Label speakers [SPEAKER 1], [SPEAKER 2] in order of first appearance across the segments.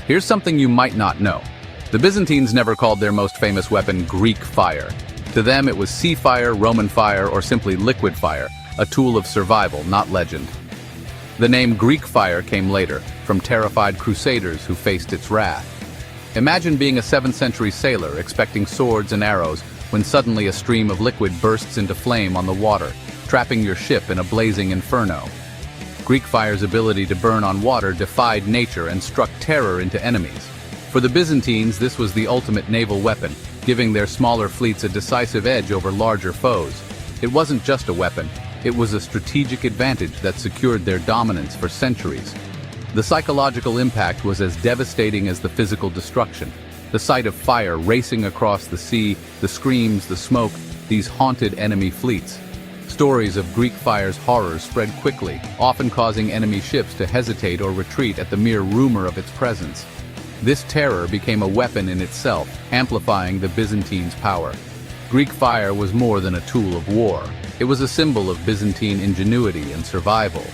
[SPEAKER 1] Here's something you might not know. The Byzantines never called their most famous weapon Greek fire. To them, it was sea fire, Roman fire, or simply liquid fire, a tool of survival, not legend. The name Greek fire came later, from terrified crusaders who faced its wrath. Imagine being a 7th century sailor expecting swords and arrows when suddenly a stream of liquid bursts into flame on the water, trapping your ship in a blazing inferno. Greek fire's ability to burn on water defied nature and struck terror into enemies. For the Byzantines, this was the ultimate naval weapon, giving their smaller fleets a decisive edge over larger foes. It wasn't just a weapon, it was a strategic advantage that secured their dominance for centuries. The psychological impact was as devastating as the physical destruction. The sight of fire racing across the sea, the screams, the smoke, these haunted enemy fleets. Stories of Greek fire's horrors spread quickly, often causing enemy ships to hesitate or retreat at the mere rumor of its presence. This terror became a weapon in itself, amplifying the Byzantines' power. Greek fire was more than a tool of war. It was a symbol of Byzantine ingenuity and survival.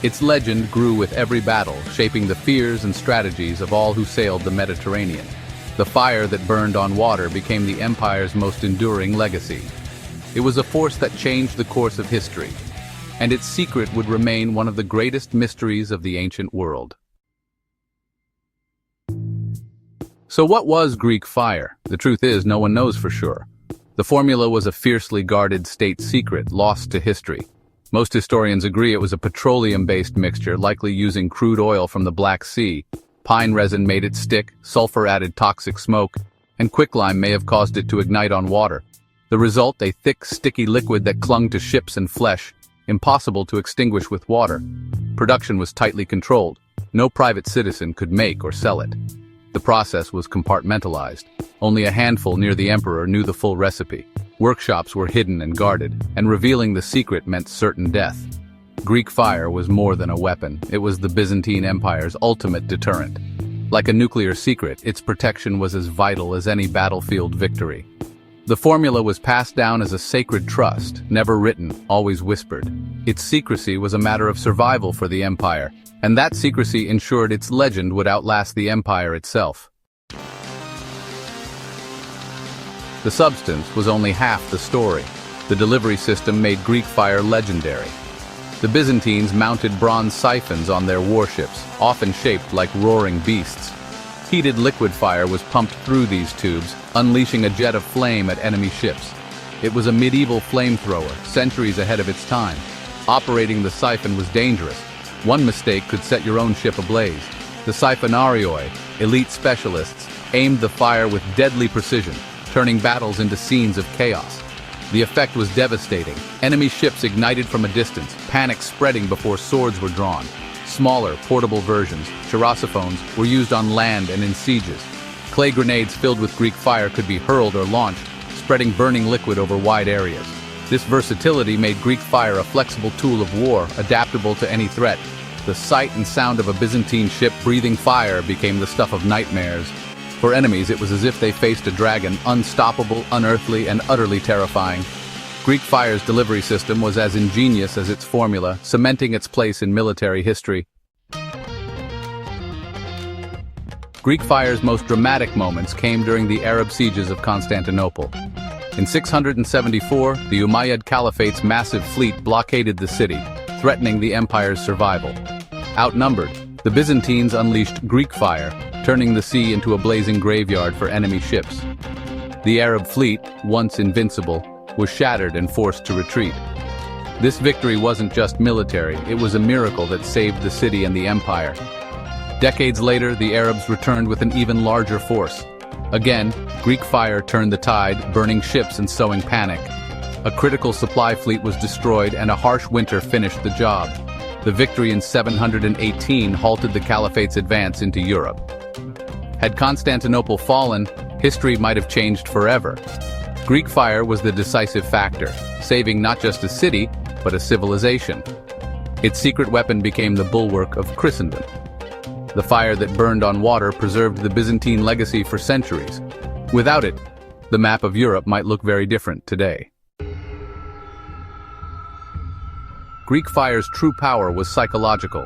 [SPEAKER 1] Its legend grew with every battle, shaping the fears and strategies of all who sailed the Mediterranean. The fire that burned on water became the empire's most enduring legacy. It was a force that changed the course of history, and its secret would remain one of the greatest mysteries of the ancient world. So what was Greek fire? The truth is, no one knows for sure. The formula was a fiercely guarded state secret, lost to history. Most historians agree it was a petroleum-based mixture, likely using crude oil from the Black Sea. Pine resin made it stick, sulfur added toxic smoke, and quicklime may have caused it to ignite on water. The result, a thick, sticky liquid that clung to ships and flesh, impossible to extinguish with water. Production was tightly controlled. No private citizen could make or sell it. The process was compartmentalized. Only a handful near the emperor knew the full recipe. Workshops were hidden and guarded, and revealing the secret meant certain death. Greek fire was more than a weapon. It was the Byzantine Empire's ultimate deterrent. Like a nuclear secret, its protection was as vital as any battlefield victory. The formula was passed down as a sacred trust, never written, always whispered. Its secrecy was a matter of survival for the empire, and that secrecy ensured its legend would outlast the empire itself. The substance was only half the story. The delivery system made Greek fire legendary. The Byzantines mounted bronze siphons on their warships, often shaped like roaring beasts. Heated liquid fire was pumped through these tubes, unleashing a jet of flame at enemy ships. It was a medieval flamethrower, centuries ahead of its time. Operating the siphon was dangerous. One mistake could set your own ship ablaze. The siphonarioi, elite specialists, aimed the fire with deadly precision, turning battles into scenes of chaos. The effect was devastating. Enemy ships ignited from a distance, panic spreading before swords were drawn. Smaller, portable versions, chirosophones, were used on land and in sieges. Clay grenades filled with Greek fire could be hurled or launched, spreading burning liquid over wide areas. This versatility made Greek fire a flexible tool of war, adaptable to any threat. The sight and sound of a Byzantine ship breathing fire became the stuff of nightmares. For enemies, it was as if they faced a dragon, unstoppable, unearthly, and utterly terrifying. Greek fire's delivery system was as ingenious as its formula, cementing its place in military history. Greek fire's most dramatic moments came during the Arab sieges of Constantinople. In 674, the Umayyad Caliphate's massive fleet blockaded the city, threatening the empire's survival. Outnumbered, the Byzantines unleashed Greek fire, turning the sea into a blazing graveyard for enemy ships. The Arab fleet, once invincible, was shattered and forced to retreat. This victory wasn't just military, it was a miracle that saved the city and the empire. Decades later, the Arabs returned with an even larger force. Again, Greek fire turned the tide, burning ships and sowing panic. A critical supply fleet was destroyed and a harsh winter finished the job. The victory in 718 halted the Caliphate's advance into Europe. Had Constantinople fallen, history might have changed forever. Greek fire was the decisive factor, saving not just a city, but a civilization. Its secret weapon became the bulwark of Christendom. The fire that burned on water preserved the Byzantine legacy for centuries. Without it, the map of Europe might look very different today. Greek fire's true power was psychological.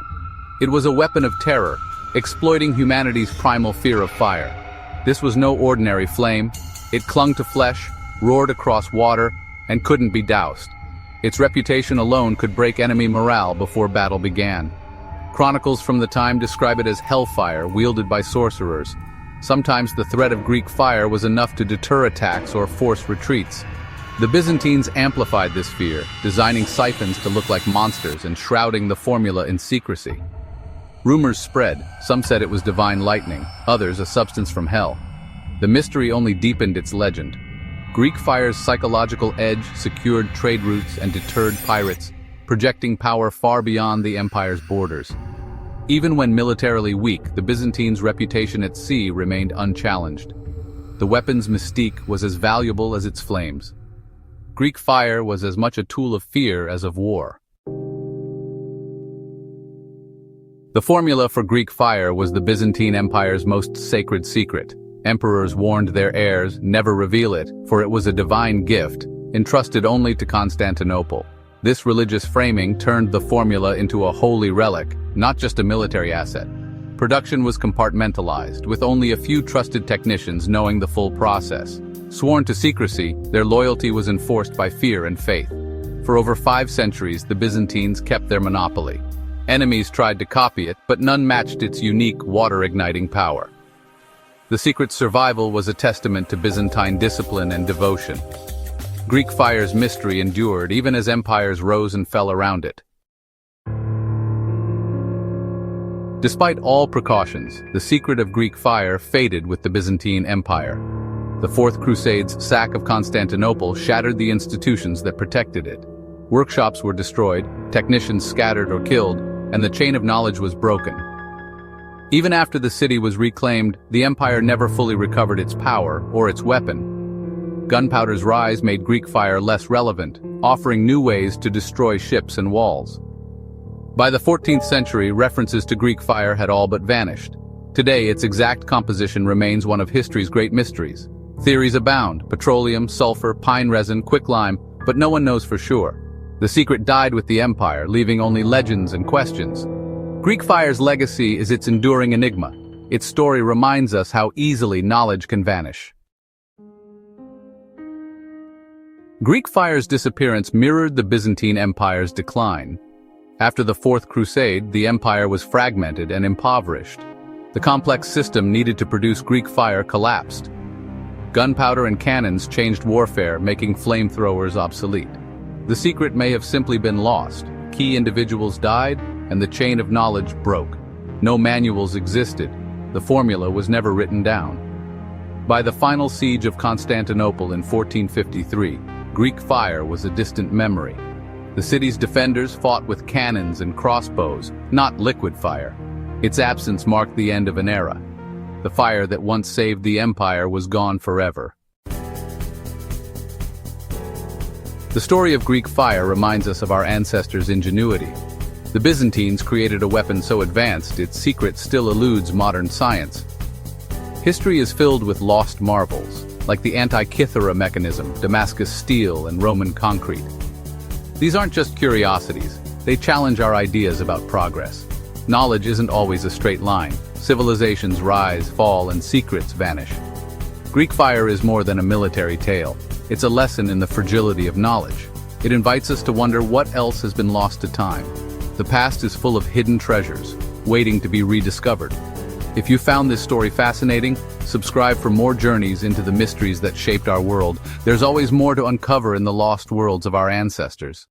[SPEAKER 1] It was a weapon of terror, exploiting humanity's primal fear of fire. This was no ordinary flame. It clung to flesh, roared across water, and couldn't be doused. Its reputation alone could break enemy morale before battle began. Chronicles from the time describe it as hellfire wielded by sorcerers. Sometimes the threat of Greek fire was enough to deter attacks or force retreats. The Byzantines amplified this fear, designing siphons to look like monsters and shrouding the formula in secrecy. Rumors spread. Some said it was divine lightning, others a substance from hell. The mystery only deepened its legend. Greek fire's psychological edge secured trade routes and deterred pirates, projecting power far beyond the empire's borders. Even when militarily weak, the Byzantines' reputation at sea remained unchallenged. The weapon's mystique was as valuable as its flames. Greek fire was as much a tool of fear as of war. The formula for Greek fire was the Byzantine Empire's most sacred secret. Emperors warned their heirs never reveal it, for it was a divine gift, entrusted only to Constantinople. This religious framing turned the formula into a holy relic, not just a military asset. Production was compartmentalized, with only a few trusted technicians knowing the full process. Sworn to secrecy, their loyalty was enforced by fear and faith. For over 5 centuries, the Byzantines kept their monopoly. Enemies tried to copy it, but none matched its unique water-igniting power. The secret's survival was a testament to Byzantine discipline and devotion. Greek fire's mystery endured even as empires rose and fell around it. Despite all precautions, the secret of Greek fire faded with the Byzantine Empire. The Fourth Crusade's sack of Constantinople shattered the institutions that protected it. Workshops were destroyed, technicians scattered or killed, and the chain of knowledge was broken. Even after the city was reclaimed, the empire never fully recovered its power or its weapon. Gunpowder's rise made Greek fire less relevant, offering new ways to destroy ships and walls. By the 14th century, references to Greek fire had all but vanished. Today, its exact composition remains one of history's great mysteries. Theories abound: petroleum, sulfur, pine resin, quicklime, but no one knows for sure. The secret died with the empire, leaving only legends and questions. Greek fire's legacy is its enduring enigma. Its story reminds us how easily knowledge can vanish. Greek fire's disappearance mirrored the Byzantine Empire's decline. After the Fourth Crusade, the empire was fragmented and impoverished. The complex system needed to produce Greek fire collapsed. Gunpowder and cannons changed warfare, making flamethrowers obsolete. The secret may have simply been lost. Key individuals died, and the chain of knowledge broke. No manuals existed. The formula was never written down. By the final siege of Constantinople in 1453, Greek fire was a distant memory. The city's defenders fought with cannons and crossbows, not liquid fire. Its absence marked the end of an era. The fire that once saved the empire was gone forever. The story of Greek fire reminds us of our ancestors' ingenuity. The Byzantines created a weapon so advanced its secret still eludes modern science. History is filled with lost marvels, like the Antikythera mechanism, Damascus steel, and Roman concrete. These aren't just curiosities, they challenge our ideas about progress. Knowledge isn't always a straight line. Civilizations rise, fall, and secrets vanish. Greek fire is more than a military tale. It's a lesson in the fragility of knowledge. It invites us to wonder what else has been lost to time. The past is full of hidden treasures, waiting to be rediscovered. If you found this story fascinating, subscribe for more journeys into the mysteries that shaped our world. There's always more to uncover in the lost worlds of our ancestors.